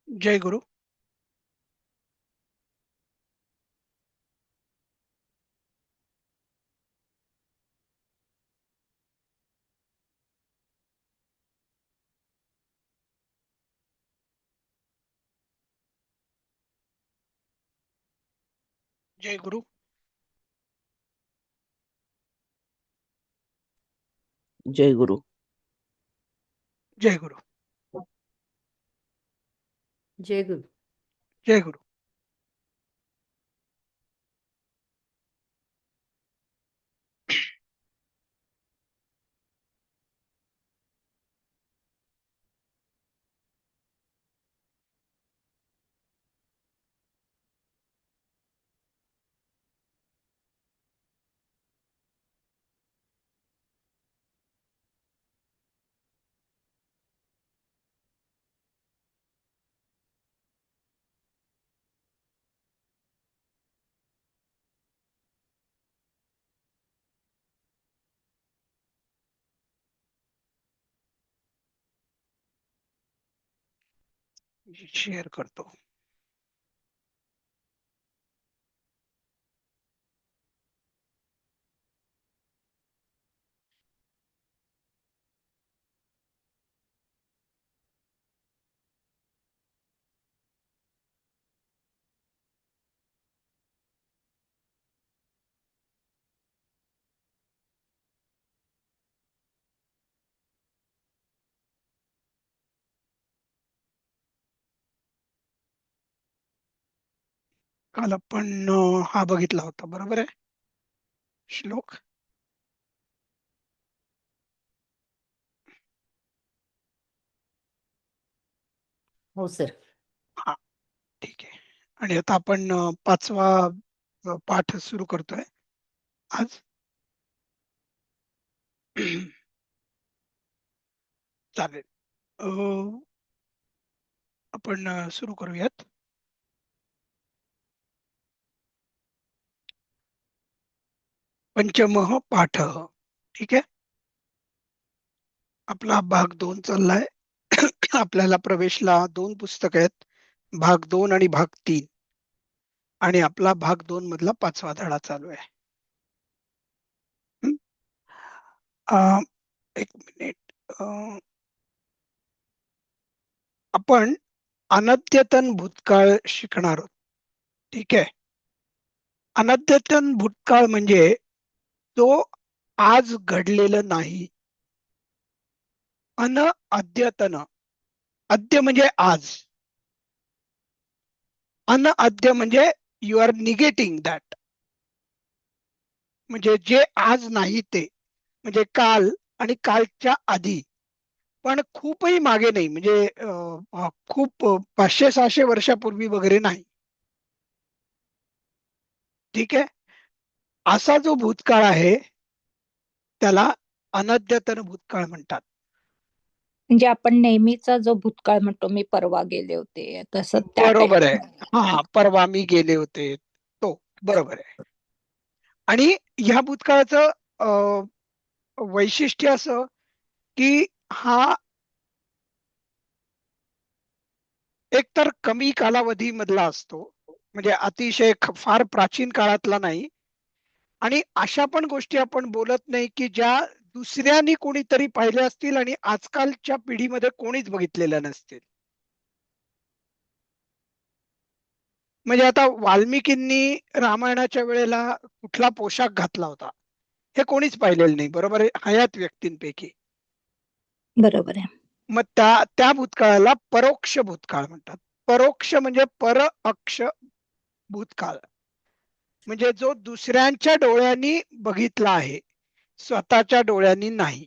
जय गुरु. जय गुरु. जय गुरु. जय गुरु. जय गुरु. जय गुरु. Share करतो. काल आपण हा बघितला होता, बरोबर आहे श्लोक. हो सर. हा, ठीक आहे. आणि आता आपण पाचवा पाठ सुरू करतोय आज. चालेल. अ, आपण सुरू करूयात. पंचमः पाठ. ठीक आहे. आपला भाग 2 चाललाय. आपल्याला प्रवेशला 2 पुस्तक आहेत, भाग 2 आणि भाग 3. आणि आपला भाग 2 मधला 5वा धडा चालू आहे. हं? अ, एक मिनिट. आपण अनद्यतन भूतकाळ शिकणार आहोत. ठीक आहे. अनद्यतन भूतकाळ म्हणजे तो आज घडलेलं नाही. अद्यतन. अद्य म्हणजे आज. अद्य म्हणजे यू आर निगेटिंग दॅट. म्हणजे जे आज नाही ते, म्हणजे काल आणि कालच्या आधी, पण खूपही मागे नाही. म्हणजे खूप 500-600 वर्षापूर्वी वगैरे नाही. ठीक आहे. असा जो भूतकाळ आहे त्याला अनद्यतन भूतकाळ म्हणतात. म्हणजे आपण नेहमीचा जो भूतकाळ म्हणतो, मी परवा गेले होते, तसं त्या बरोबर आहे. टाईप. हा, परवा मी गेले होते, तो बरोबर आहे. आणि ह्या भूतकाळाचं वैशिष्ट्य असं की हा एकतर कमी कालावधी मधला असतो, म्हणजे अतिशय फार प्राचीन काळातला नाही. आणि अशा पण गोष्टी आपण बोलत नाही की ज्या दुसऱ्यांनी कोणीतरी पाहिल्या असतील आणि आजकालच्या पिढीमध्ये कोणीच बघितलेल्या नसतील. म्हणजे आता वाल्मिकींनी रामायणाच्या वेळेला कुठला पोशाख घातला होता हे कोणीच पाहिलेलं नाही, बरोबर आहे, हयात व्यक्तींपैकी. बरोबर आहे. मग त्या त्या भूतकाळाला परोक्ष भूतकाळ म्हणतात. परोक्ष म्हणजे पर अक्ष भूतकाळ, म्हणजे जो दुसऱ्यांच्या डोळ्यांनी बघितला आहे, स्वतःच्या डोळ्यांनी नाही.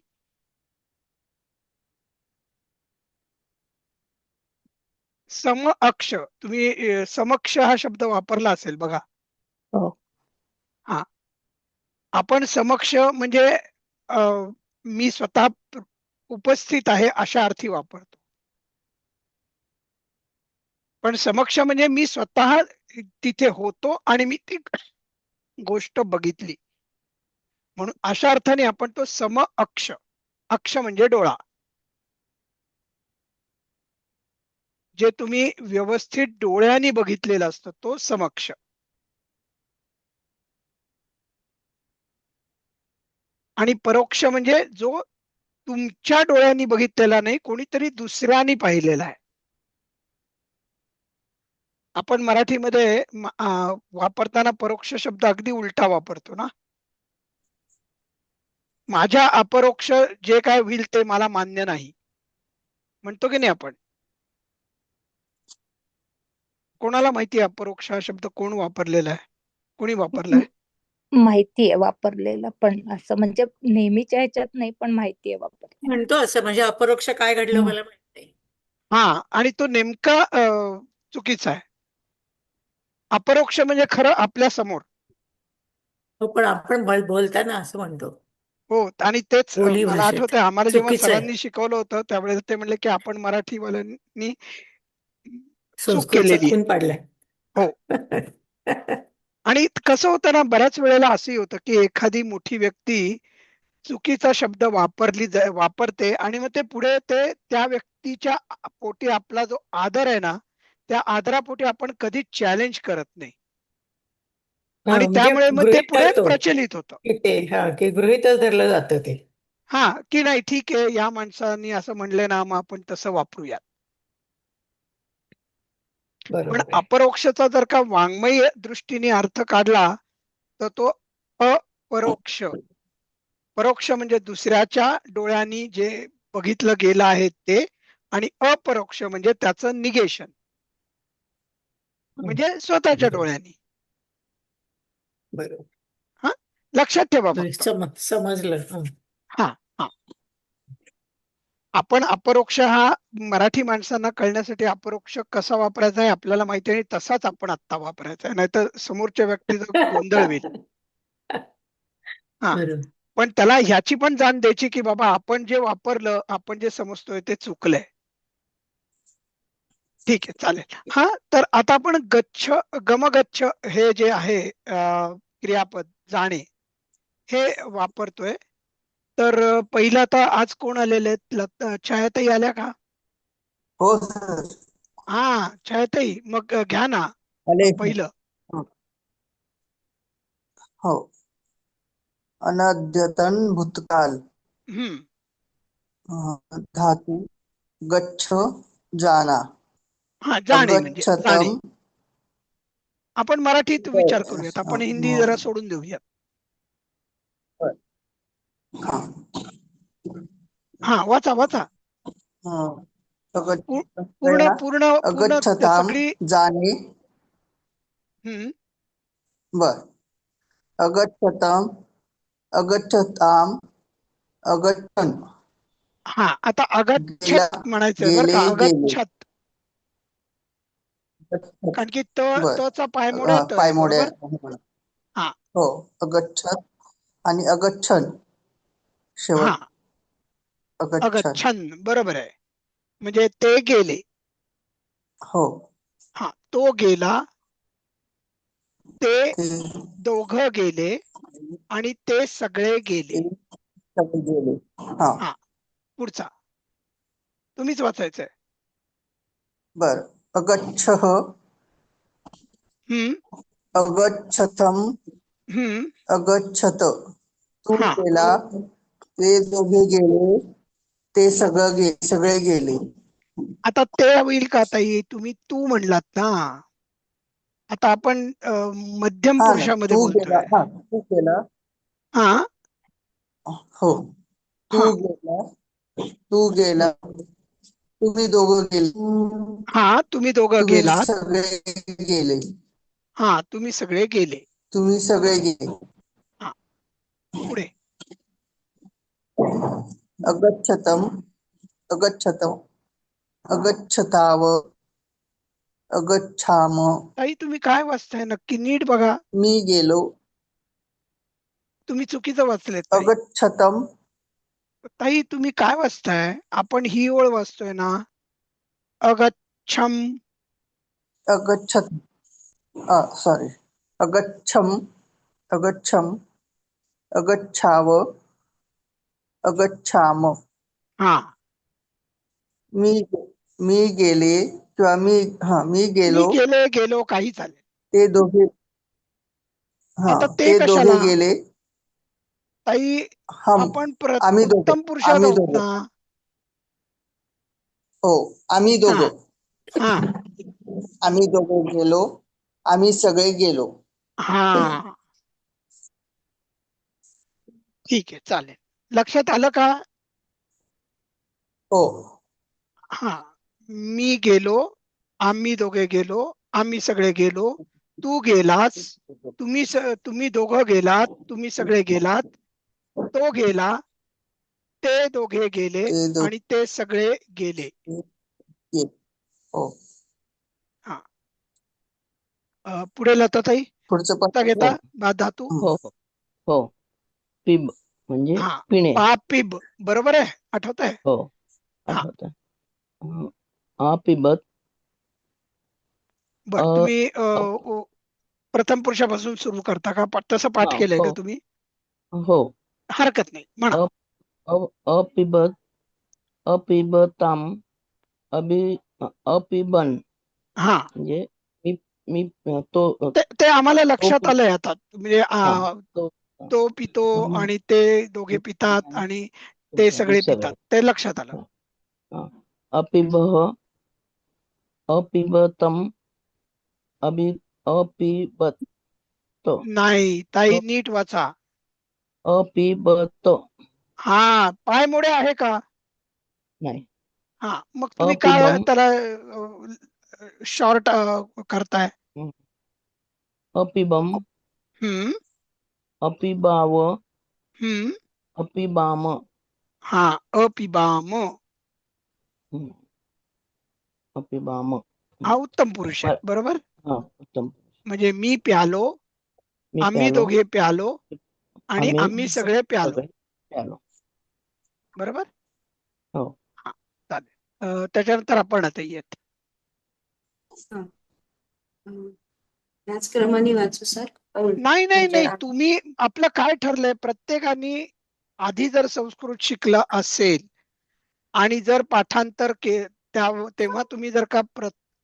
सम अक्ष, तुम्ही समक्ष हा शब्द वापरला असेल बघा. हो. हा, आपण समक्ष म्हणजे मी स्वतः उपस्थित आहे अशा अर्थी वापरतो. पण समक्ष म्हणजे मी स्वतः तिथे होतो आणि मी ती गोष्ट बघितली, म्हणून अशा अर्थाने आपण तो सम अक्ष. अक्ष म्हणजे डोळा. जे तुम्ही व्यवस्थित डोळ्यांनी बघितलेलं असतं तो समक्ष. आणि परोक्ष म्हणजे जो तुमच्या डोळ्यांनी बघितलेला नाही, कोणीतरी दुसऱ्यानी पाहिलेला आहे. आपण मराठीमध्ये वापरताना परोक्ष शब्द अगदी उलटा वापरतो ना. माझ्या अपरोक्ष जे काय होईल ते मला मान्य नाही म्हणतो की नाही आपण. कोणाला माहिती आहे अपरोक्ष हा शब्द कोण वापरलेला आहे, कोणी वापरलाय? माहितीये वापरलेलं, पण असं म्हणजे नेहमीच्या ह्याच्यात नाही, पण माहितीये वापरलेलं. म्हणतो असं म्हणजे अपरोक्ष काय घडलं मला माहित नाही. हा, आणि तो नेमका चुकीचा आहे. अपरोक्ष म्हणजे खरं आपल्या समोर. हो, पण आपण बोलताना असं म्हणतो. हो, आणि तेच बोली मला भाषेत आठवतंय आम्हाला जेव्हा चुकीचं आहे. सरांनी शिकवलं होतं त्यावेळेस ते म्हणले की आपण मराठीवाल्यांनी चूक संस्कृत केलेली आहे. चटकून पाडलाय. हो, आणि कसं होतं ना, बऱ्याच वेळेला असंही होतं की एखादी मोठी व्यक्ती चुकीचा शब्द वापरते आणि मग ते पुढे ते त्या व्यक्तीच्या पोटी आपला जो आदर आहे ना, त्या आदरापोटी आपण कधीच चॅलेंज करत नाही. हा, आणि म्हणजे त्यामुळे मग ते गृहीत पुढे धरतो प्रचलित होतं. की ते, हा, की गृहीतच धरलं जातं ते. हा, की नाही ठीक आहे, या माणसाने असं म्हणले ना, मग आपण तसं वापरूयात. पण बरोबर आहे. अपरोक्षचा जर का वाङ्मयीय दृष्टीने अर्थ काढला तर तो अपरोक्ष. परोक्ष म्हणजे दुसऱ्याच्या डोळ्यांनी जे बघितलं गेलं आहे ते, आणि अपरोक्ष म्हणजे त्याचं निगेशन हं, म्हणजे स्वतःच्या बरोबर डोळ्यांनी. बरोबर. हा, लक्षात ठेवा फक्त. समजलं. हं. हा, हा. आपण अपरोक्ष हा मराठी माणसांना कळण्यासाठी अपरोक्ष कसा वापरायचा आहे आपल्याला माहिती आहे, आणि तसाच आपण आत्ता वापरायचा आहे, नाहीतर समोरच्या व्यक्तीचा गोंधळ होईल. हा, बरोबर. पण त्याला ह्याची पण जाण द्यायची की बाबा आपण जे वापरलं, आपण जे समजतोय ते चुकलंय. ठीक आहे, चालेल. हा, तर आता आपण गमगच्छ हे जे आहे क्रियापद जाणे हे वापरतोय. तर पहिलं आता आज कोण आलेले आहेत? छायाताई आल्या का? हो सर. हा, छायाताई मग घ्या ना आले. पहिलं. हो. अनद्यतन भूतकाल. हम्म. धातू गच्छ जाना. हा, जाणे म्हणजे जाणे. अगच्छतम. आपण मराठीत विचार करूयात, हा, आपण हिंदी जरा सोडून देऊयात. हा. हा, वाचा वाचा. हा. पूर्ण पूर्ण पूर्ण अगच्छताम सगळी. जाने. हम्म. बर. अगच्छतम अगच्छताम अगच्छन. हा, आता गेला अगच्छत म्हणायचंय बरं गेले का, गेले. अगच्छत. कारण की बर. तचा पायमोड येतोय पायमोड्या. बरोबर. हा. हो, अगच्छत आणि अगच्छन शेवट. हा, अगच्छन. अगच्छन बरोबर आहे. म्हणजे ते गेले. हो. हा, तो गेला, ते ते दोघं गेले, आणि ते सगळे गेले. सगळे गेले. हा. हा, पुढचा तुम्हीच वाचायचंय. बर. अगच्छः हम्म. अगच्छतम हम्म. अगच्छत. तू हा, गेला, ते दोघे गेले, ते सगळे गेले. आता ते होईल का ताई? तुम्ही तू म्हणलात ना. आता आपण मध्यम हा ना, पुरुषामध्ये तू गेला. बोलतोय. हा, तू गेला. हा. हो, तू हा. गेला, तू गेला, तुम्ही दोघं गेले, हा, तुम्ही दोघं तुम्ही गेलात. सगळे गेले. हा, तुम्ही सगळे गेले. तुम्ही सगळे गेले. हा, पुढे. अगच्छतम अगच्छतम अगच्छताव अगच्छाम. ताई तुम्ही काय वाचताय नक्की, नीट बघा. मी गेलो. तुम्ही चुकीचं वाचलेत ताई. अगच्छतम. ताई तुम्ही काय वाचताय? आपण ही ओळ वाचतोय ना, अगच्छम. अगच्छत. सॉरी. अगच्छम अगच्छम अगच्छाव अगच्छाम. हा. मी मी गेले. किंवा मी गेलो, गेलो काही चालेल. ते दोघे आता ते ते दोघे कशाला गेले, ताई? हम आपण आम्ही दोघं उत्तम पुरुषात आम्ही आहोत दोघं ना. हो आम्ही हा दोघं हा आम्ही दोघं गेलो, आम्ही सगळे गेलो. हा ठीक आहे चालेल. लक्षात आलं का? हो हा. मी गेलो, आम्ही दोघे गेलो, आम्ही सगळे गेलो, तू गेलास, तुम्ही दोघं गेलात, तुम्ही सगळे गेलात, तो गेला, ते दोघे गेले ते आणि ते सगळे गेले. दोघे हो. हा. पुढे लताताई पुढचं आता पण घेता बा धातू. हो हो हो. पिब म्हणजे हा पिणे. पापिब बरोबर आहे, आठवत आहे. हो हा आठवत. पिबत. बर तुम्ही प्रथम पुरुषापासून सुरू करता का? तसं पाठ केलंय हो का तुम्ही? हो. हरकत नाही म्हणा. अपिबत, अपिबताम, अपिबन हा म्हणजे मी मी तो ते आम्हाला लक्षात पि- आलंय आता. म्हणजे हा तो तो पितो हम्म, आणि ते दोघे पितात आणि ते सगळे पितात, ते लक्षात आलं. हा. अपिबह, अपिबतम, अपिबत, नाही ताई, नीट वाचा. अपिबत. हा पाय मोडे आहे का? नाही. हा मग तुम्ही काय अपिबम, त्याला शॉर्ट करताय? अपिबम, हम्म अपिबाव, हम्म अपिबाम. हा अपिबाम अपिबाम. हा उत्तम पुरुष आहे, बरोबर. हा उत्तम. म्हणजे मी प्यालो, मी आम्ही प्यालो, दोघे प्यालो आणि आम्ही आम्ही सगळे प्यालो, सगळे प्यालो. बरोबर. हो. हा चालेल. त्याच्यानंतर आपण आता येत. त्याच क्रमाने वाचू सर. नाही नाही म्हणजे नाही, तुम्ही आपलं काय ठरलंय? प्रत्येकाने आधी जर संस्कृत शिकलं असेल आणि जर पाठांतर तेव्हा तुम्ही जर का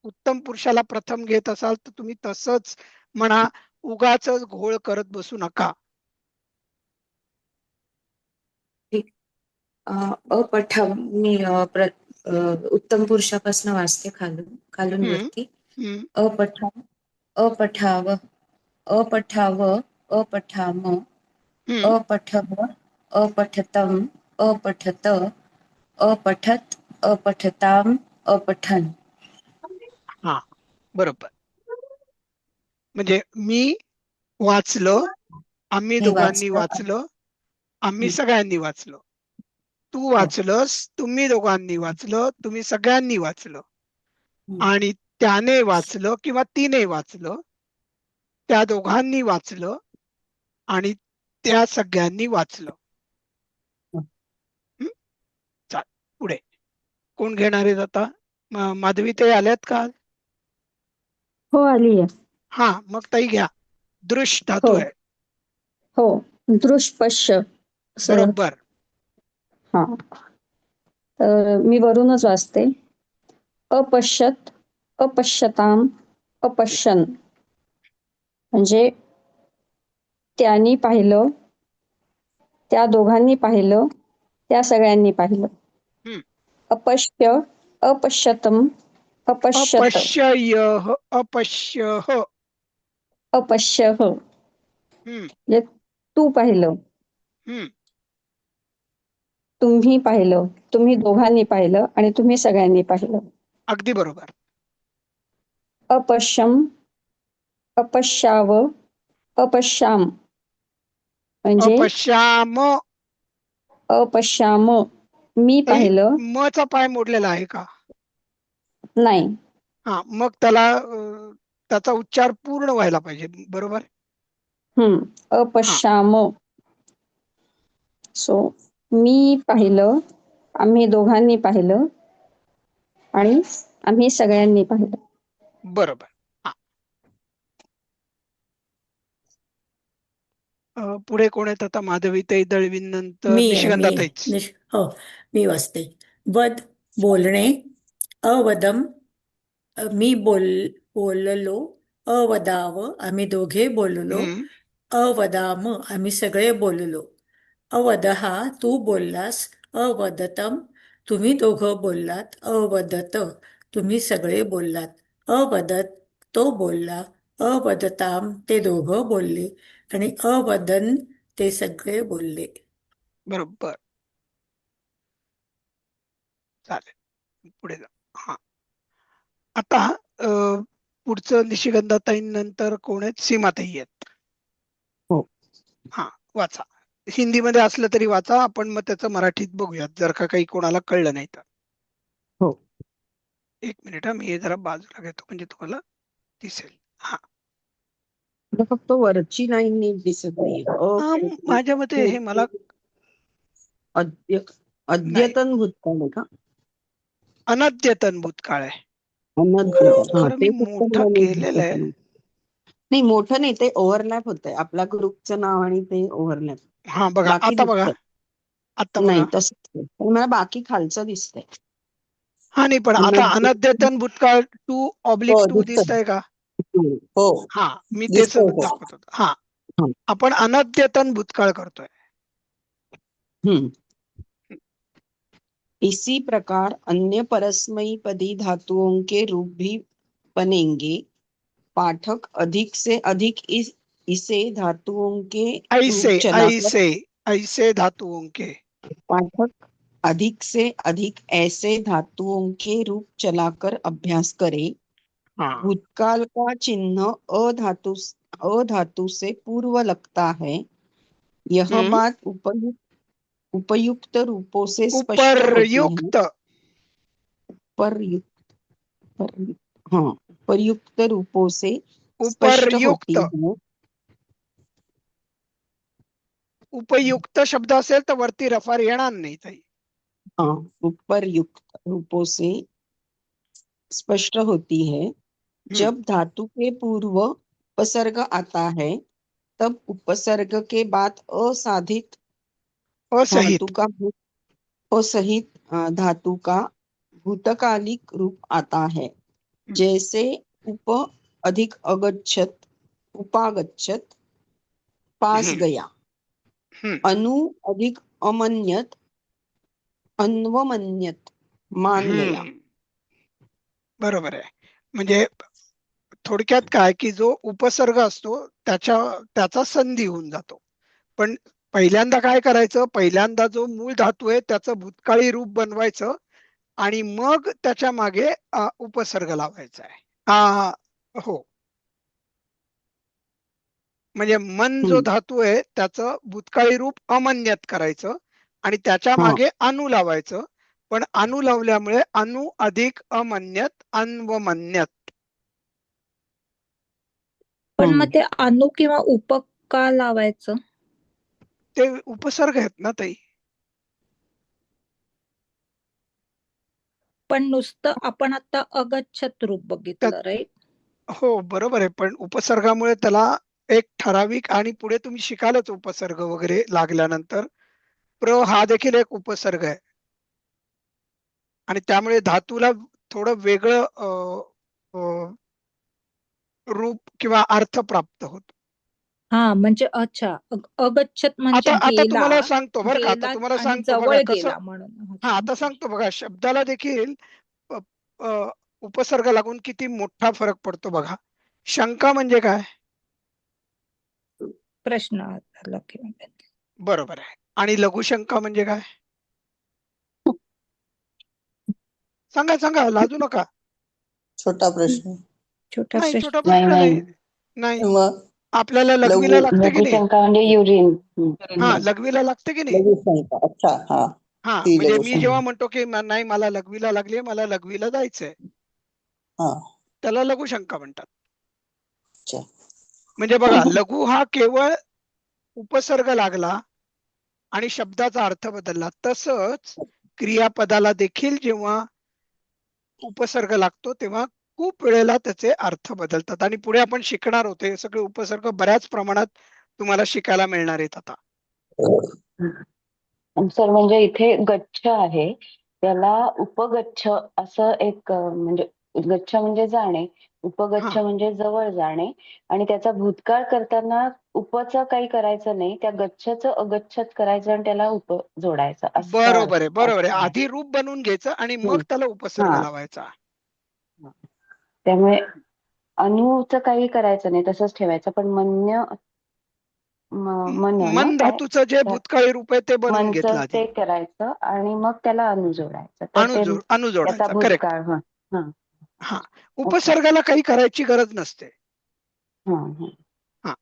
उत्तम पुरुषाला प्रथम घेत असाल तर तुम्ही तसंच म्हणा, उगाच घोळ करत बसू नका. अपठाव मी उत्तम पुरुषापासून वाचते खालून हम्म वरती. हम्म अपठाव, अपठाव, अपठाव, अपठाम, हम्म अपठव, अपठतम, अपठत, अपठत, अपठताम, अपठन. हा बरोबर. म्हणजे मी वाचलं, आम्ही मी दोघांनी वाचलं. वाचलं, आम्ही हं, सगळ्यांनी वाचलं. तू हो. वाचलंस, तुम्ही दोघांनी वाचलं, तुम्ही सगळ्यांनी वाचलं. हं, आणि त्याने वाचलं किंवा तिने वाचलं, त्या दोघांनी वाचलं आणि त्या सगळ्यांनी वाचलं. हं. हं? चाल पुढे कोण घेणार आहेत आता? माधवी ते आल्यात का? हो आली आहे. हा मग ताई घ्या. दृश धातू हो आहे, हो. दृष्पश्य असं. बरोबर. हा. तर मी वरूनच वाचते. अपश्यत, अपश्यताम, अपश्यन. म्हणजे त्यांनी पाहिलं, त्या दोघांनी पाहिलं, त्या सगळ्यांनी पाहिलं. हं. अपश्य, अपश्यतम, अपश्यत, अपश्ययः, अपश्यः. अपश्यः. हं, म्हणजे तू पाहिलं, हं. तुम्ही पाहिलं, तुम्ही दोघांनी पाहिलं आणि तुम्ही सगळ्यांनी पाहिलं. अगदी बरोबर. अपश्यम, अपश्याव, अपश्याम. म्हणजे अपश्याम. अपश्याम, मी ताई पाहिलं. म चा पाय मोडलेला आहे का? नाही. हा मग त्याचा उच्चार पूर्ण व्हायला पाहिजे, बरोबर. हा अपश्याम. सो मी पाहिलं, आम्ही दोघांनी पाहिलं आणि आम्ही सगळ्यांनी पाहिलं. बरोबर. हा. पुढे कोण आहेत आता? माधवी ताई, दळवीन नंतर मी आहे निशिगंधा ताईच. हो मी वाचते. वद बोलणे, अवदम, मी बोललो, अवदाव आम्ही दोघे बोललो, हम्म. अवदाम आम्ही सगळे बोललो, अवदहा तू बोललास, अवदतम तुम्ही दोघं बोललात, अवदत तुम्ही सगळे बोललात, अवदत तो बोलला, अवदताम ते दोघं बोलले आणि अवदन ते सगळे बोलले. बरोबर. चालेल, पुढे जा. हा, आता पुढचं निशिगंधाताईंनंतर कोण आहेत? सीमाताई आहेत. हो. हा, वाचा. हिंदीमध्ये असलं तरी वाचा, आपण मग त्याचं मराठीत बघूयात जर का काही कोणाला कळलं नाही तर. हो. एक मिनिट हा, मी हे जरा बाजूला घेतो म्हणजे तुम्हाला दिसेल. हा, मला फक्त वरची लाईन नीट दिसत नाहीये. हा, माझ्या मते हे मला अद्य नाही, अद्यतन भूतकाळ आहे का? अनद्यतन भूतकाळ आहे. अनद्यतन, हा खरं मी ते फक्त मोठं मला नीट केलेलं दिसत आहे. नाही. नाही, मोठं नाही, ते ओव्हरलॅप होतंय. आपल्या ग्रुपचं नाव आणि ते ओव्हरलॅप. हा, बघा बाकी आता बघा, दिसतंय. आता बघा. नाही तसंच आहे. पण मला बाकी खालचं दिसतंय. हा, नाही पण आता अनद्यतन. अनद्यतन भूतकाळ 2/2 हो दिसतोय. दिसतंय का? हो हा, मी तेच दिसतोय हो. दाखवत होतो. हा, हा. आपण अनद्यतन भूतकाळ करतोय. हम्म. इसी प्रकार अन्य परस्मैपदी धातुओं के रूप भी बनेंगे. पाठक अधिक से अधिक इसे धातुओं के ऐसे रूप चलाकर ऐसे ऐसे धातुओं के. पाठक अधिक से अधिक ऐसे धातुओं के रूप चलाकर अभ्यास करे. हाँ, भूतकाल का चिन्ह अधातु से पूर्व लगता है. यह बात उपयुक्त रूपों से स्पष्ट होती है. उपर्युक्त. परयुक्त हाँ, उपयुक्त रूपों से स्पष्ट उपर्युक्त. होती है. उपयुक्त शब्द असेल तर वरती रफार येणार नाही ताई. हाँ, उपयुक्त रूपों से स्पष्ट होती है. जब धातु के पूर्व उपसर्ग आता है तब उपसर्ग के बाद असहित असहित. धातु का भूतकालिक रूप आता है. जैसे उप अधिक अगच्छत, उपागच्छत, पास गया. अनु अधिक अमन्यत, अन्वमन्यत, मान गया. बरोबर आहे. म्हणजे थोडक्यात काय की जो उपसर्ग असतो त्याचा संधी होऊन जातो. पण पहिल्यांदा काय करायचं, पहिल्यांदा जो मूळ धातू आहे त्याचं भूतकाळी रूप बनवायचं आणि मग त्याच्या मागे उपसर्ग लावायचा आहे. हो, म्हणजे मन जो धातू आहे त्याचं भूतकाळी रूप अमन्यत करायचं आणि त्याच्या हाँ, मागे अनु लावायचं. पण अनु लावल्यामुळे अनु अधिक अमन्यत, अन्वमन्यत. पण मग ते अनु किंवा उप का लावायचं? ते उपसर्ग आहेत ना ताई. पण नुसतं आपण आता अगच्छत रूप बघितलं, राईट? हो, बरोबर आहे. पण उपसर्गामुळे त्याला एक ठराविक आणि पुढे तुम्ही शिकालच उपसर्ग वगैरे लागल्यानंतर हा देखील एक उपसर्ग आहे आणि त्यामुळे धातूला थोडं वेगळं रूप किंवा अर्थ प्राप्त होतो. हा, म्हणजे अच्छा, अगच्छत म्हणजे आता गेला, तुम्हाला सांगतो बरं का, आता गेला तुम्हाला आणि सांगतो बघा जवळ कसं. गेला म्हणून. हा, आता सांगतो बघा, शब्दाला देखील अ, अ, उपसर्ग लागून किती मोठा फरक पडतो बघा. शंका म्हणजे काय? प्रश्न आला किंवा बरोबर आहे. आणि लघुशंका म्हणजे काय? सांगा, लाजू नका. छोटा प्रश्न. छोटा नाही, प्रश्न. छोटा प्रश्न नाही. नाही, मग आपल्याला लघवीला लघु लागते की नाही? लघुशंका म्हणजे युरिन. हा, लघवीला लागते की नाही? लघुशंका. अच्छा, हा हा, ती म्हणजे मी जेव्हा लघुशंका. म्हणतो की नाही मला लघवीला लागली, मला लघवीला जायचंय, हा, त्याला लघुशंका म्हणतात. अच्छा. म्हणजे बघा, लघु हा केवळ उपसर्ग लागला आणि शब्दाचा अर्थ बदलला. तसंच क्रियापदाला देखील जेव्हा उपसर्ग लागतो तेव्हा खूप वेळेला त्याचे अर्थ बदलतात आणि पुढे आपण शिकणार आहोत. हे सगळे उपसर्ग बऱ्याच प्रमाणात तुम्हाला शिकायला मिळणार आहेत आता. सर, म्हणजे इथे गच्छ आहे, त्याला उपगच्छ असं एक म्हणजे गच्छ म्हणजे जाणे, उपगच्छ हा म्हणजे जवळ जाणे आणि त्याचा भूतकाळ करताना उपचं काही करायचं नाही, त्या गच्छचं अगच्छत करायचं आणि त्याला उप जोडायचं असा बरोबर आहे, बरोबर अर्थ आहे. आहे. आधी रूप बनवून घ्यायचं आणि मग हम्म. त्याला उपसर्ग हा लावायचा. त्यामुळे अणूचं काही करायचं नाही, तसंच ठेवायचं. पण मन ना मन काय धातूचं जे त्या भूतकाळी रूप आहे ते बनवून घेतलं मनचं आधी. ते करायचं आणि मग त्याला अणू जोडायचं. तर ते अणू त्याचा जोडायचा. करेक्ट. भूतकाळ हा हा हा, असं. उपसर्गाला काही करायची गरज नसते. हा हा हा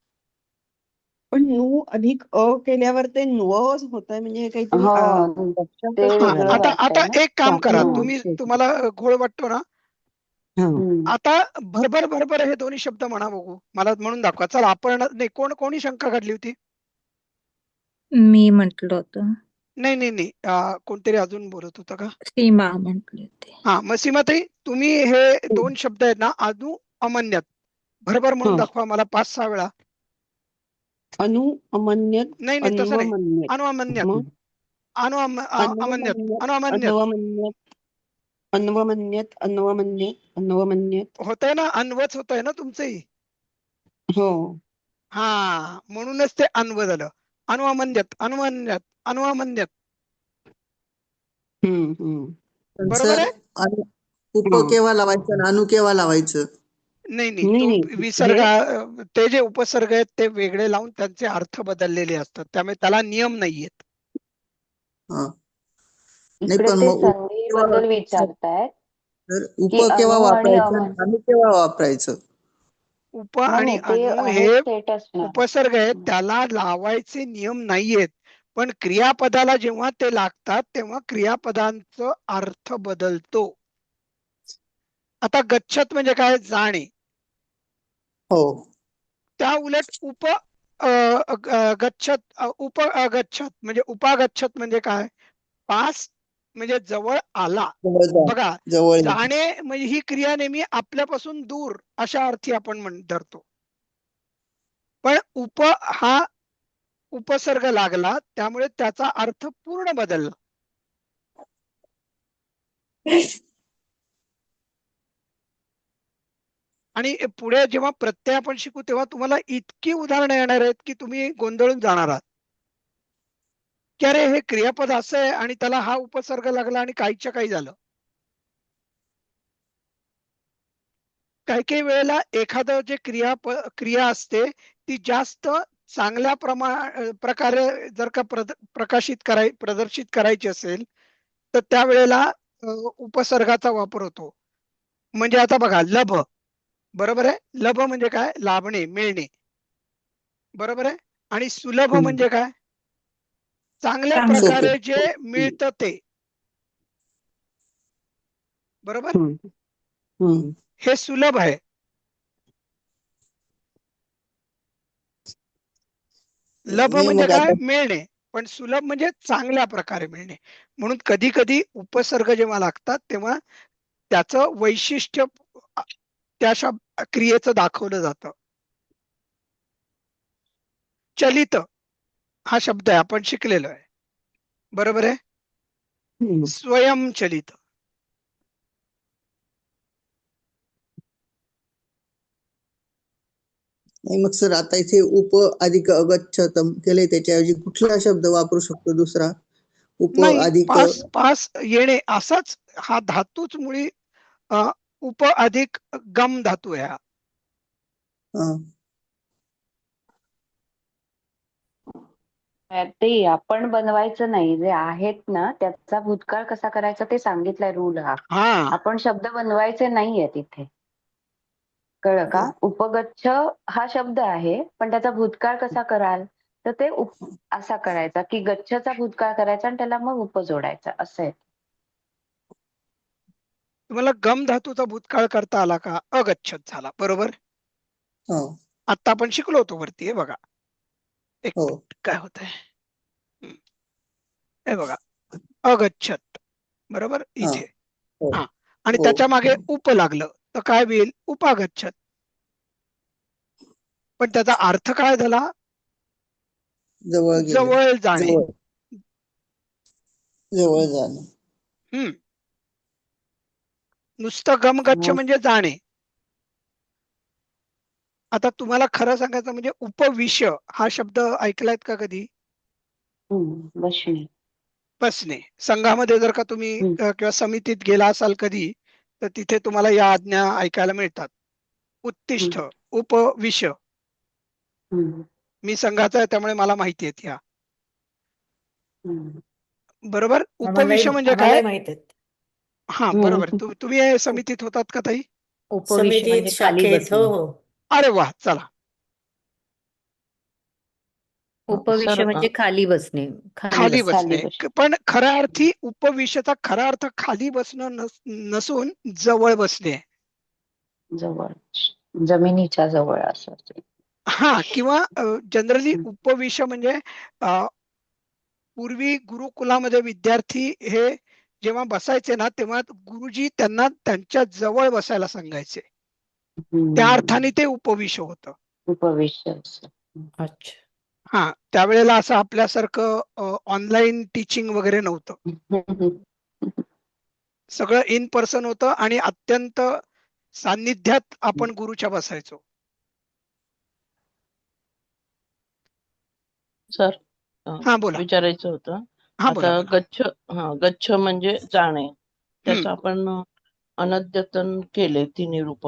पण नु अधिक अ केल्यावर ते न्वच होत आहे, म्हणजे हे काहीतरी हो ते अक्षरच हा निघाले. वेगळं आता वाटतंय आता ना. एक काम करा, हं, तुम्ही तेच. तुम्हाला घोळ वाटतो ना, हं. आता भरभर भरभर हे दोन्ही शब्द म्हणा बघू, मला म्हणून दाखवा. चला आपण नाही, कोणी शंका काढली होती? मी म्हटलं होतं. नाही नाही नाही, कोणतरी अजून बोलत होतं का? सीमा म्हटले होते. हा, मग सीमाताई तुम्ही हे दोन शब्द आहेत ना, अनु अमन्यत, भरभर म्हणून हं. दाखवा मला 5-6 वेळा. अनु अमन्यत नाही नाही, तसं नाही. अन्वमन्यत. अनु अमन्यत, मग अमन्यत, अन्वमन्यत अनु अमन्यत अन्वमन्यत अन्वमन्यत अन्वमन्यत अन्वमन्यत. होतंय ना, अन्वच होतंय ना तुमचंही. हो. हा, म्हणूनच ते अन्व झालं. अनु अमन्यत, अनुमन्यत, अनु अमन्यत. पण बरोबर सर, आहे? उप केव्हा लावायचं आणि अनु केव्हा लावायचं? नाही नाही, नाही तो नाही विसर्ग, हे ते जे उपसर्ग आहेत ते वेगळे लावून त्यांचे अर्थ बदललेले असतात, त्यामुळे त्याला नियम नाहीयेत. हा, नाही इकडे पण ते मग उप संधी केव्हा बद्दल वापरायचं? विचारतायत तर उप की केव्हा अणु आणि वापरायचं अमन. आणि अनु केव्हा वापरायचं? उप नाही आणि नाही, ते अनु हे आहे सेट असणार. उपसर्ग आहेत, त्याला लावायचे नियम नाहीयेत. पण क्रियापदाला जेव्हा ते लागतात तेव्हा क्रियापदांचा अर्थ बदलतो. आता गच्छत म्हणजे काय? जाणे. हो. त्या उलट गच्छत, उप अगच्छत म्हणजे उपागच्छत म्हणजे काय? पास म्हणजे जवळ आला. जवळ जा, बघा, जवळ जा. जाणे म्हणजे ही क्रिया नेहमी आपल्यापासून दूर अशा अर्थी आपण धरतो. पण उप हा उपसर्ग लागला त्यामुळे त्याचा अर्थ पूर्ण बदलला. आणि पुढे जेव्हा प्रत्यय आपण शिकू तेव्हा तुम्हाला इतकी उदाहरणं येणार आहेत की तुम्ही गोंधळून जाणार आहात, की अरे हे क्रियापद असं आहे आणि त्याला हा उपसर्ग लागला आणि काहीच्या काही झालं. काही काही वेळेला एखादं जे क्रिया असते ती जास्त चांगल्या प्रकारे जर का प्रदर्शित करायची असेल तर त्यावेळेला उपसर्गाचा वापर होतो. म्हणजे आता बघा, लभ, बरोबर आहे? लभ म्हणजे काय? लाभणे, मिळणे, बरोबर आहे? आणि सुलभ हं. म्हणजे काय? चांगल्या चांगलं. सोपे. प्रकारे जे मिळतं ते, बरोबर? हं. हं. हे सुलभ आहे. लभ नाही म्हणजे मग काय? आता मिळणे. पण सुलभ म्हणजे चांगल्या प्रकारे मिळणे. म्हणून कधी कधी उपसर्ग जेव्हा लागतात तेव्हा त्याचं वैशिष्ट्य त्या क्रियेचं दाखवलं जातं. चलित हा शब्द आहे, आपण शिकलेलो आहे, बरोबर आहे? हं. स्वयंचलित. नाही मग सर, आता इथे उप अधिक अगच्छतम केले, त्याच्याऐवजी कुठला शब्द वापरू शकतो दुसरा? उप नाही, अधिक पास पास येणे असाच हा धातूच मुळी अ, उप अधिक गम धातू आहे हा. ते आपण बनवायचं नाही, जे आहेत ना त्याचा भूतकाळ कसा करायचा ते सांगितलंय रूल हा. हा, आपण शब्द बनवायचे नाहीये तिथे, कळलं का? उपगच्छ हा शब्द आहे पण त्याचा भूतकाळ कसा कराल तर ते असा करायचा की गच्छचा भूतकाळ करायचा आणि त्याला मग उप जोडायचा, असं आहे. तुम्हाला गम धातूचा भूतकाळ करता आला का? अगच्छत झाला, बरोबर? हो. आता आपण शिकलो होतो वरती, हे बघा, एक हो. मिनिट, काय होत आहे, हे बघा, अगच्छत, बरोबर हा. इथे. हो. हा, आणि हो. त्याच्या मागे उप लागलं तर काय होईल? उपागच्छत. पण त्याचा अर्थ काय झाला? जवळ गेले. जवळ जाणे. जवळ जवळ जाणं. हम्म. नुसतं गम गच्छ मग म्हणजे जाणे. आता तुम्हाला खरं सांगायचं म्हणजे उपविश हा शब्द ऐकलायत का कधी? बसणे. बसणे. संघामध्ये जर का तुम्ही हम्म, किंवा समितीत गेला असाल कधी, तर तिथे तुम्हाला या आज्ञा ऐकायला मिळतात. उत्तिष्ठ, हम्म, उपविश. हम्म, मी संघाचा आहे त्यामुळे मला माहिती आहेत ह्या. हम्म, बरोबर? आम्हालाही उपविश म्हणजे काय? आम्हालाही माहित आहेत. हा, बरोबर. हम्म. तुम्ही या समितीत होतात का ताई? उपविश समितीत, म्हणजे खाली शाखेत, हो बसणे. हो. अरे वा, चला. उपविश सर म्हणजे खाली बसणे, खाली खाली बसणे. खाली बसणे. बसणे. पण खऱ्या अर्थी उपविशचा खरा अर्थ खाली बसणं नसून जवळ बसणे आहे. जवळ, जमिनीच्या जवळ असं असेल. हा, किंवा जनरली हम्म, उपविश म्हणजे अ, पूर्वी गुरुकुलामध्ये विद्यार्थी हे जेव्हा बसायचे ना, तेव्हा गुरुजी त्यांना त्यांच्या जवळ बसायला सांगायचे. त्या हम्म, अर्थाने ते उपविश होतं. उपविष्ट असं. अच्छा. हा, त्यावेळेला असं आपल्यासारखं ऑनलाईन टीचिंग वगैरे नव्हतं. सगळं इन पर्सन होतं आणि अत्यंत सान्निध्यात आपण गुरुच्या बसायचो. सर हा, बोला. विचारायचं होतं. हा, बोला आता बोला. गच्छ म्हणजे जाणे. हम्म, त्याचं आपण अनद्यतन केले तिन्ही रूप.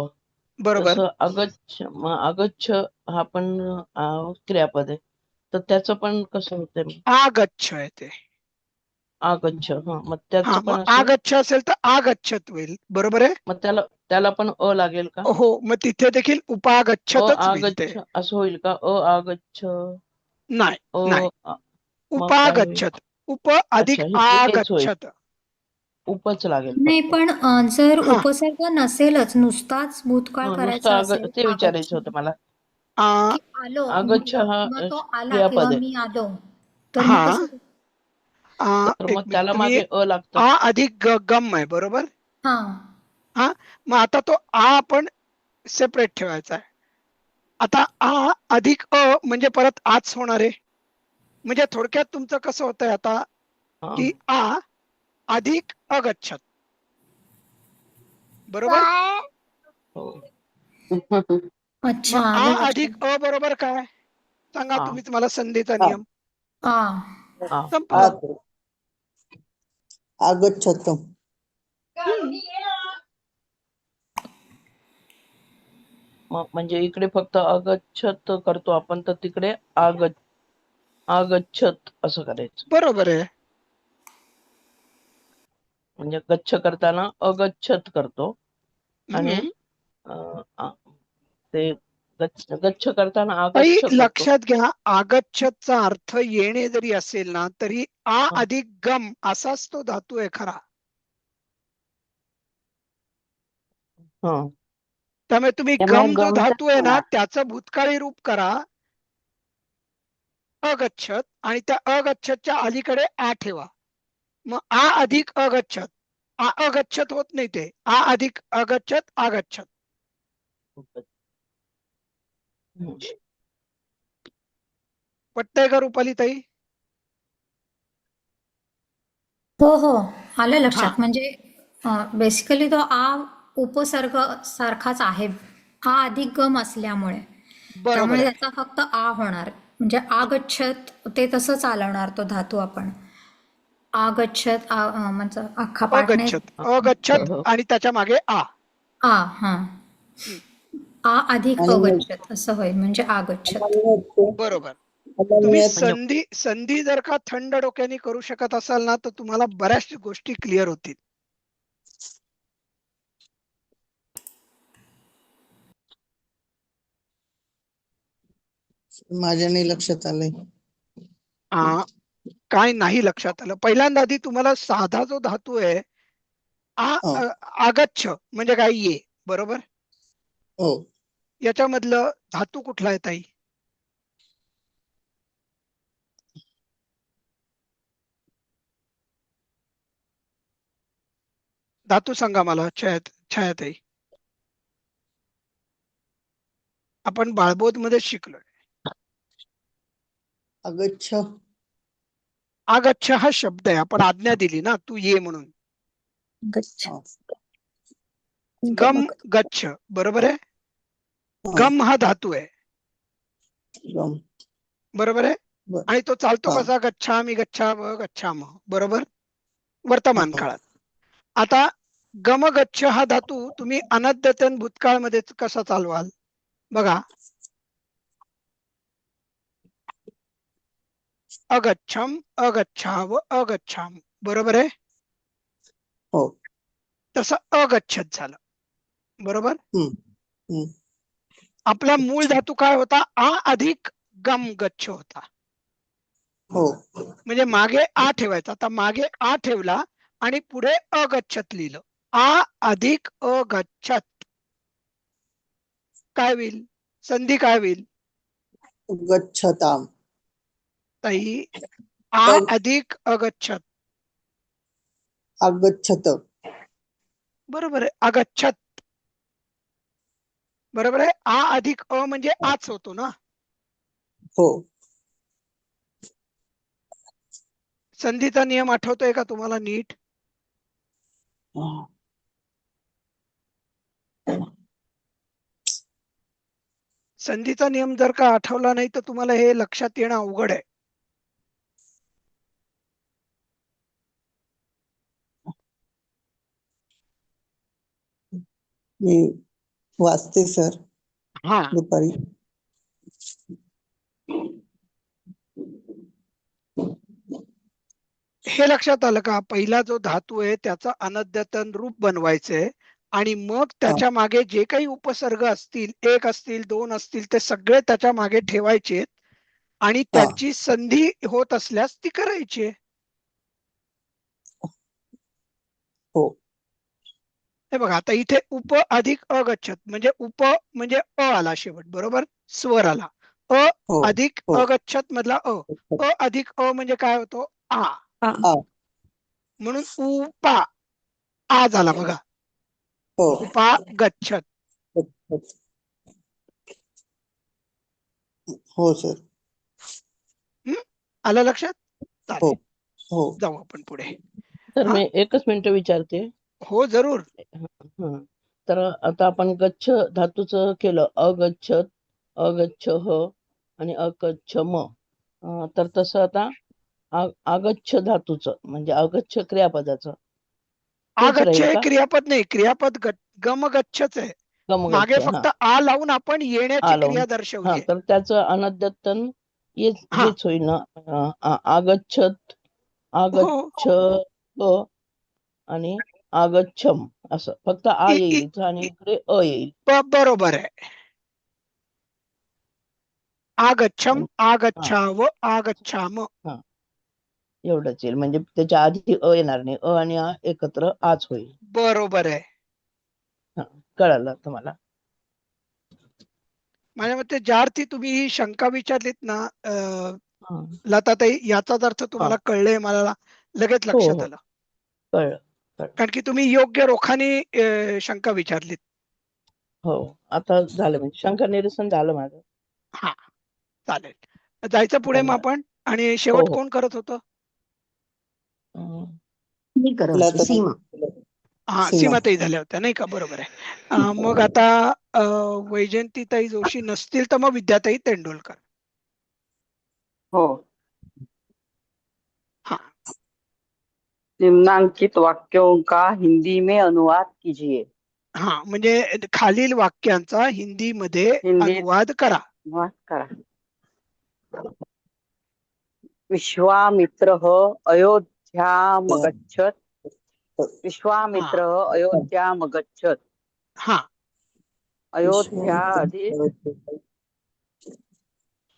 बरोबर. तसं अगच्छ हा पण क्रियापद आहे. तर त्याचं पण कसं होतंय? आगच्छ आहे ते. आगच्छ, मग हा, त्याचं मग पण असेल. आगच्छ असेल तर आगच्छत होईल. बरोबर आहे. मग त्याला पण लागेल का? हो, मग तिथे देखील उपागच्छतच होईल ते. आगच्छ असं होईल का? आगच्छ, नाही, नाही. अ मग काय होईल? उपागच्छत. उप अधिक अच्छा, हेच होईल. आगच्छत. उपच लागेल नाही फक्त. पण जर हा, उपसर्ग नसेलच, नुसताच भूतकाळ नुसतं करायचा असेल, ते आगच्छ विचारायचं होतं मला. आ, की आलो आगच्छ म्हटलं, हा मग तो आला किंवा क्रियापद आहे. मी आलो, तर हा, मग कसं? तर एक मग मिनिट. त्याला तुम्ही मागे लागतं. आ अधिक गम आहे, बरोबर? हा, हा, मग आता तो आ आपण सेपरेट ठेवायचा आहे. आता आ अधिक म्हणजे परत आच होणार आहे. म्हणजे थोडक्यात तुमचं कसं होतंय आता, हा. की आ अधिक अगच्छत. बरोबर? हो. अच्छा, मग आ आलं अधिक लक्षात. बरोबर काय? सांगा आ तुम्हीच मला संधीचा आ नियम. आ, आ संपलं. आगच्छतम. हम्म. म्हणजे इकडे फक्त अगच्छत करतो आपण, तर तिकडे आगच्छत असं करायचं. बरोबर आहे. म्हणजे गच्छ करताना अगच्छत करतो आणि हम्म. ते गच्छ करताना ताई, आगच्छ करतो. लक्षात घ्या, आगच्छतचा अर्थ येणे जरी असेल ना, तरी आ हा. अधिक गम असाच तो धातू आहे खरा. हा. त्यामुळे तुम्ही त्यामुळे गम जो गमचा धातू आहे ना, होणार. त्याचं भूतकाळी रूप करा अगच्छत, आणि त्या अगच्छतच्या अलीकडे आ ठेवा. मग आ अधिक अगच्छत. आ अगच्छत होत नाही, ते आ अधिक अगच्छत आगच्छत. हम्म. पटतंय का रुपाली ताई? हो हो, आलं हा, लक्षात. म्हणजे बेसिकली तो आ उपसर्ग सारखाच आहे, आ अधिक गम असल्यामुळे. बरोबर त्यामुळे आहे. त्याचा फक्त आ होणार. म्हणजे आगच्छत ते तसं चालवणार तो धातू आपण. आगच्छत म्हणजे अख्खा पाठ नाही. अगच्छत, अगच्छत हो. आणि त्याच्या मागे आ. आ, हा, हम्म, आ अधिक आणि मग अगच्छत असं होईल, म्हणजे आगच्छत. बरोबर. तुम्ही अमलनेत म्हणजे संधी जर का थंड डोक्याने करू शकत असाल ना, तर तुम्हाला बऱ्याच गोष्टी क्लिअर होतील. माझ्या नाही लक्षात आलंय. आ, काय नाही लक्षात आलं? पहिल्यांदा आधी तुम्हाला साधा जो धातू आहे हो आगच्छ म्हणजे काय? ये. बरोबर? हो. याच्यामधलं धातू कुठला आहे ताई? धातू सांगा मला, छायाताई. आपण बाळबोध मध्ये शिकलोय. अगच्छ. आगच्छ हा शब्द आहे, आपण आज्ञा दिली ना, तू ये म्हणून. गच्छ. हो. गम गच्छ, बरोबर आहे. हा, गम हा धातू आहे, गम. बरोबर आहे. बर. आणि तो चालतो हा. कसा, गच्छामी गच्छाम गच्छाम, बरोबर, वर्तमान हा. काळात. आता गम गच्छ हा धातू तुम्ही अनद्यतन भूतकाळमध्ये कसा चालवाल बघा. अगच्छम अगच्छाव अगच्छाम, बरोबर आहे. हो. तसं अगच्छत झालं, बरोबर. हम्म. हम्म. आपला मूळ धातू काय होता, आ अधिक गम गच्छ होता. हो. म्हणजे मागे आ ठेवायचा. आता मागे आ ठेवला आणि पुढे अगच्छत लिहिलं. आ अधिक अगच्छत काय होईल, संधी काय होईल गच्छताम. ताई. आ अग- अधिक अगच्छत, अगच्छत. बरोबर आहे. अगच्छत, बरोबर आहे. आ अधिक अ म्हणजे आच होतो ना. हो. संधीचा नियम आठवतोय का तुम्हाला नीट? संधीचा नियम जर का आठवला नाही तर तुम्हाला हे लक्षात येणं अवघड आहे. मी वाचते सर हा, दुपारी. हे लक्षात आलं का? पहिला जो धातू आहे त्याचं अनद्यतन रूप बनवायचंय आणि मग त्याच्या मागे जे काही उपसर्ग असतील, एक असतील, दोन असतील, ते सगळे त्याच्या मागे ठेवायचे आणि त्यांची संधी होत असल्यास ती करायची आहे. हो. हे बघा, आता इथे उप अधिक अगच्छत म्हणजे उप म्हणजे अ आला शेवट, बरोबर, स्वर आला. अ हो. अधिक हो. अगच्छत मधला अ. अ अधिक अ म्हणजे काय होतो, आ. आ. म्हणून उपा आ झाला बघा. हो. उपा गच्छत. हो सर. आलं लक्षात? हो. चालेल, हो. जाऊ आपण पुढे. तर हा. मी एकच मिनिट विचारते. हो जरूर. हं. तर आता आपण गच्छ धातूचं केलं, अगच्छत, अगच्छ ह आणि अगच्छ म. तर तसं आता आगच्छ धातूचं म्हणजे अगच्छ क्रियापदाचं तेच आगच्छ राहील हे का? क्रियापद नाही, क्रियापद गम गच्छच आहे. मागे गमगच्छ, हा, फक्त आ लावून आपण येण्याची आलो. क्रिया हा, दर्शवली. तर त्याचं अनद्यतन हा, हेच होईल ना. आगच्छत, हो, आगच्छ ह आणि आगच्छम, असं फक्त आ इ- येईल इ- इथं आणि इ- इकडे अ येईल. बरोबर आहे. आगच्छम हा, आगच्छाव आगच्छाम. हा, एवढंच येईल. म्हणजे त्याच्या आधी अ येणार नाही, अ आणि आ एकत्र आच होईल. बरोबर आहे. हा, कळालं तुम्हाला? माझ्या मते ज्या अर्थी तुम्ही ही शंका विचारलीत ना हा. लताताई, याचाच अर्थ हा. तुम्हाला कळले, मला लगेच हो लक्षात हो, आलं. कळलं कळलं. कारण की तुम्ही योग्य रोखाने शंका विचारलीत. हो, आता झालं म्हणजे शंका निरसन झालं माझं. हा, चालेल. जायचं पुढे मग धन्यवाद. आपण. आणि हो शेवट हो. कोण करत होतं? मी करत होते, लता. सीमा. हा, सीमा. सीमाताई झाल्या होत्या नाही का, बरोबर आहे. मग आता वैजयंतीताई जोशी नसतील तर मग विद्याताई तेंडुलकर. हो. हा, निम्नांकित वाक्यों का हिंदी में अनुवाद कीजिए. हा, म्हणजे खालील वाक्यांचा हिंदीमध्ये हिंदीत अनुवाद करा. अनुवाद करा. विश्वामित्र अयोध्यामगच्छत्. विश्वामित्र अयोध्यामगच्छत्. हा, अयोध्या अधिक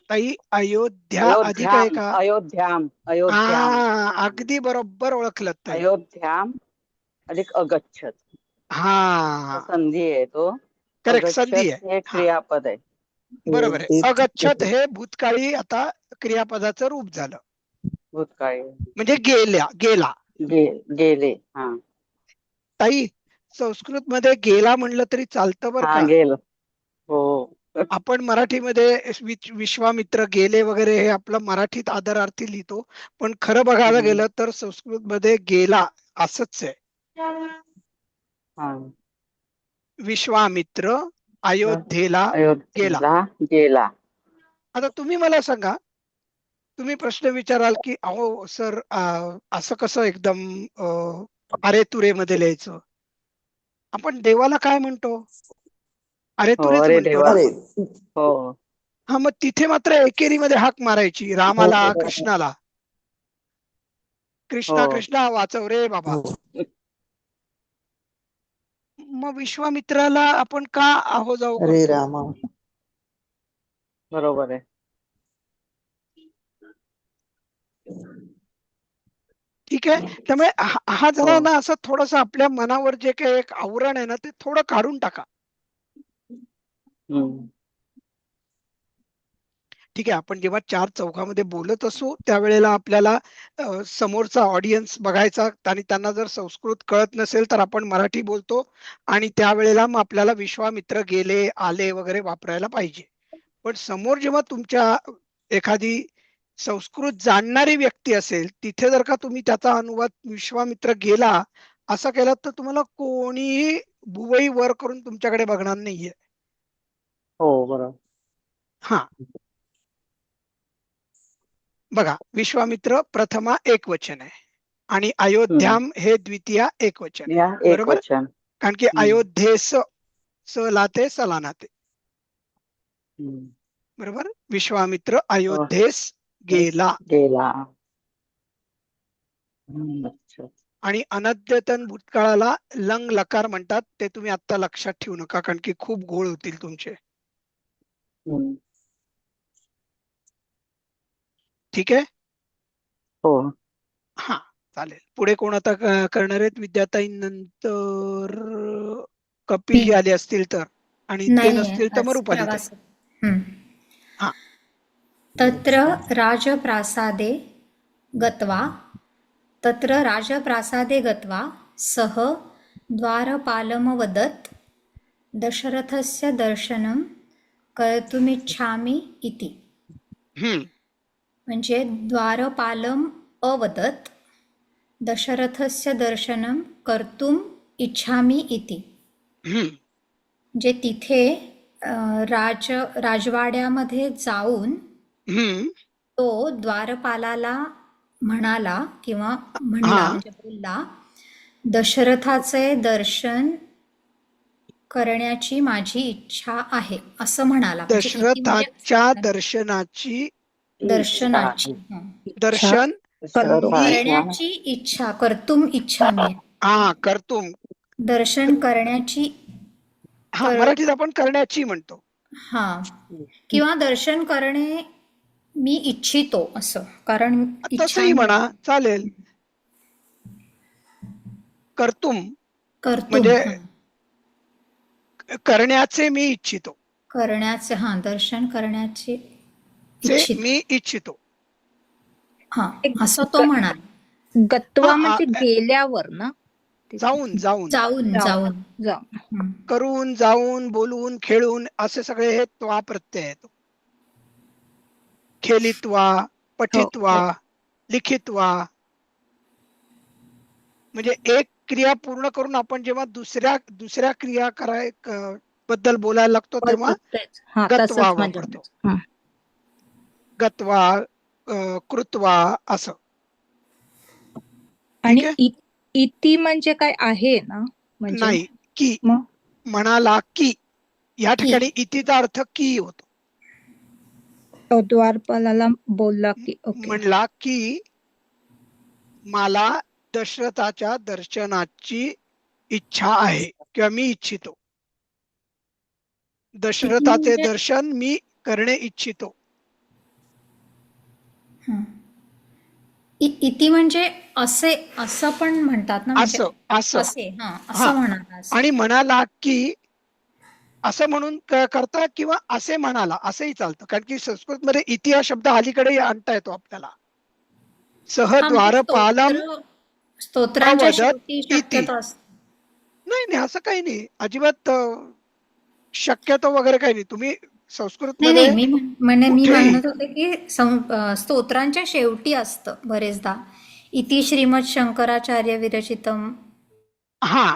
ताई अयोध्या अधिक आहे का? अयोध्याम अयोध्याम अगदी बरोबर ओळखलं ताई. अयोध्याम अधिक अगच्छत. हा, संधी आहे तो. करेक्ट, संधी अगच्छत आहे. हे हा, क्रियापद आहे. बरोबर आहे. अगच्छत हे भूतकाळी आता क्रियापदाचं रूप झालं, भूतकाळी म्हणजे गेला. गेले. हा ताई, संस्कृत मध्ये गेला म्हणलं तरी चालतं बरं हा का. गेलं. हो. आपण मराठीमध्ये विश्वामित्र गेले वगैरे हे आपलं मराठीत आदरार्थी लिहितो, पण खरं बघायला गेलं तर संस्कृत मध्ये गेला असंच आहे. हा विश्वामित्र अयोध्येला गेला. अयोध्येला गेला. आता तुम्ही मला सांगा, तुम्ही प्रश्न विचाराल की अहो सर असं कसं एकदम अरे तुरे मध्ये लिहायचं. आपण देवाला काय म्हणतो? अरे हो, तुरेच अरे म्हणतो देवा. ना. अरे हो. हा, मग तिथे मात्र एकेरीमध्ये हाक मारायची रामाला, हो. कृष्णाला. कृष्णा हो. कृष्णा वाचव रे बाबा. हो. मग विश्वामित्राला आपण का आहो जाऊ अरे करतो? रामा. बरोबर आहे. ठीक आहे. त्यामुळे हा जरा हो. ना असं थोडस आपल्या मनावर जे काही एक आवरण आहे ना ते थोडं काढून टाका. हम्म. ठीक आहे. आपण जेव्हा चार चौघामध्ये बोलत असू त्यावेळेला आपल्याला समोरचा ऑडियन्स बघायचा आणि त्यांना जर संस्कृत कळत नसेल तर आपण मराठी बोलतो आणि त्यावेळेला मग आपल्याला विश्वामित्र गेले आले वगैरे वापरायला पाहिजे. पण समोर जेव्हा तुमच्या एखादी संस्कृत जाणणारी व्यक्ती असेल तिथे जर का तुम्ही त्याचा अनुवाद विश्वामित्र गेला असा केला तर तुम्हाला कोणीही भुवई वर करून तुमच्याकडे बघणार नाहीये. हो, बरोबर. हा, बघा, विश्वामित्र प्रथमा एकवचन आहे आणि अयोध्याम हे द्वितीया एकवचन आहे. या एक बरोबर? वचन. कारण की अयोध्येस स लाते सलानाते. हम्म. बरोबर? विश्वामित्र अयोध्येस गेला. गेला. अच्छा. आणि अनद्यतन भूतकाळाला लंग लकार म्हणतात. ते तुम्ही आता लक्षात ठेवू नका कारण की खूप घोळ होतील तुमचे. हम्म. ठीक आहे? हो. हा, चालेल. पुढे कोण आता करणार आहेत? विद्याताई नंतर कपिल आले असतील तर, आणि ते नाही नसतील तर मग रुपाली ताई. प्रवास. हम्म. हा. तत्र राजप्रासादे गत्वा सः द्वारपालमवदत् दशरथस्य दर्शनं कर्तुमिच्छामि इति. म्हणजे द्वारपालम अवदत् दशरथस्य दर्शनं कर्तुम इच्छामि इति. जे तिथे राजवाड्यामध्ये जाऊन तो द्वारपालाला म्हणाला किंवा म्हणला म्हणजे बोलला, दशरथाचे दर्शन करण्याची माझी इच्छा आहे असं म्हणाला. दशरथाच्या दर्शनाची दर्शन करण्याची इच्छा, कर्तुम इच्छामी. हा, कर्तुम, दर्शन करण्याची. हा, मराठीत आपण करण्याची म्हणतो. हा, किंवा दर्शन करणे मी इच्छितो असं. कारण तसंही म्हणा, चालेल. कर्तुम म्हणजे करण्याचे मी इच्छितो. करण्याचे, हा, दर्शन करण्याचे मी इच्छितो. हा, असं तो म्हणाल. गत्वा म्हणजे गेल्यावर ना, जाऊन जाऊन जाऊन जाऊन जाऊन करून, जाऊन, बोलून, खेळून असे सगळे हे त्वा प्रत्यय येतो. खेलित्वा, पठित्वा, लिखित्वा. म्हणजे एक क्रिया पूर्ण करून आपण जेव्हा दुसऱ्या क्रिया बद्दल बोलायला लागतो तेव्हा गत्वा वापरतो. गत्वा, कृत्वा असं. आणि इति म्हणजे काय आहे ना, म्हणजे नाही, की म्हणाला की. या ठिकाणी इतिचा अर्थ की होतो. द्वारपालाला बोलला की, म्हणला की मला दशरथाच्या दर्शनाची इच्छा आहे किंवा मी इच्छितो. दशरथाचे दर्शन मी करणे इच्छितो. इति म्हणजे असे, असं पण म्हणतात ना, असं असं म्हणा. आणि म्हणाला की असं म्हणून करता किंवा असे म्हणाला असंही चालतं. कारण की संस्कृत मध्ये इति हा शब्द अलीकडे आणता येतो आपल्याला. सह द्वारपालम स्तोत्रांच्या शेवटी शक्यतो असतो. नाही, असं काही नाही, अजिबात शक्यतो वगैरे काही नाही. तुम्ही संस्कृत नाही, मी म्हणत होते की स्तोत्रांच्या शेवटी असतं बरेचदा. इति श्रीमद शंकराचार्य विरचितम. हा,